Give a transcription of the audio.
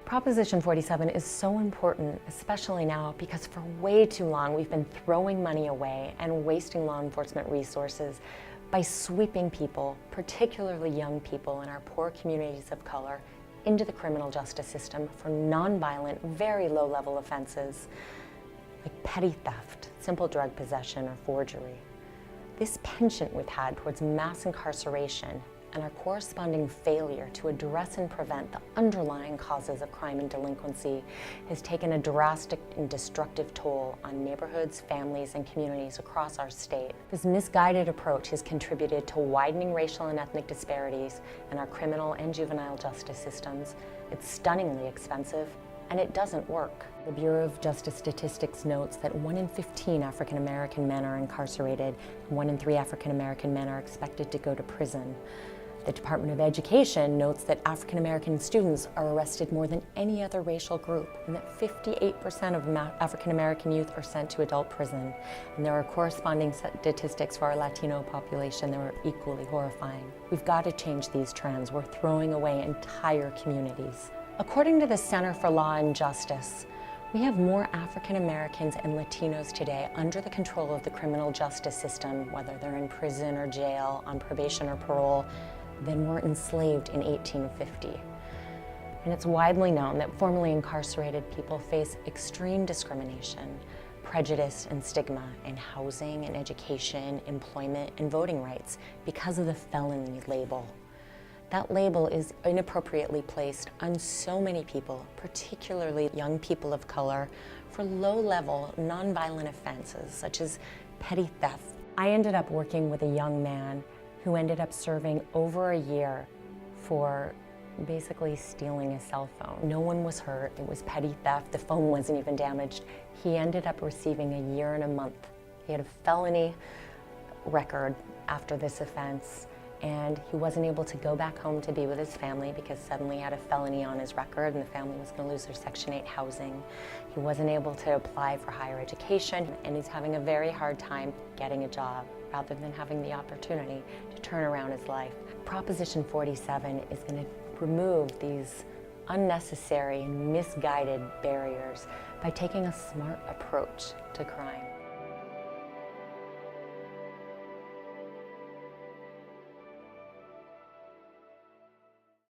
Proposition 47 is so important, especially now, because for way too long we've been throwing money away and wasting law enforcement resources by sweeping people, particularly young people in our poor communities of color, into the criminal justice system for nonviolent, very low-level offenses like petty theft, simple drug possession, or forgery. This penchant we've had towards mass incarceration and our corresponding failure to address and prevent the underlying causes of crime and delinquency has taken a drastic and destructive toll on neighborhoods, families, and communities across our state. This misguided approach has contributed to widening racial and ethnic disparities in our criminal and juvenile justice systems. It's stunningly expensive, and it doesn't work. The Bureau of Justice Statistics notes that 1 in 15 African American men are incarcerated, and 1 in 3 African American men are expected to go to prison. The Department of Education notes that African American students are arrested more than any other racial group, and that 58% of African American youth are sent to adult prison. And there are corresponding statistics for our Latino population that are equally horrifying. We've got to change these trends. We're throwing away entire communities. According to the Center for Law and Justice, we have more African Americans and Latinos today under the control of the criminal justice system, whether they're in prison or jail, on probation or parole, than were enslaved in 1850. And it's widely known that formerly incarcerated people face extreme discrimination, prejudice, and stigma in housing and education, employment, and voting rights because of the felony label. That label is inappropriately placed on so many people, particularly young people of color, for low-level, nonviolent offenses such as petty theft. I ended up working with a young man who ended up serving over a year for basically stealing a cell phone. No one was hurt. It was petty theft. The phone wasn't even damaged. He ended up receiving a year and a month. He had a felony record after this offense, and he wasn't able to go back home to be with his family because suddenly he had a felony on his record and the family was going to lose their Section 8 housing. He wasn't able to apply for higher education, and he's having a very hard time getting a job rather than having the opportunity to turn around his life. Proposition 47 is going to remove these unnecessary and misguided barriers by taking a smart approach to crime.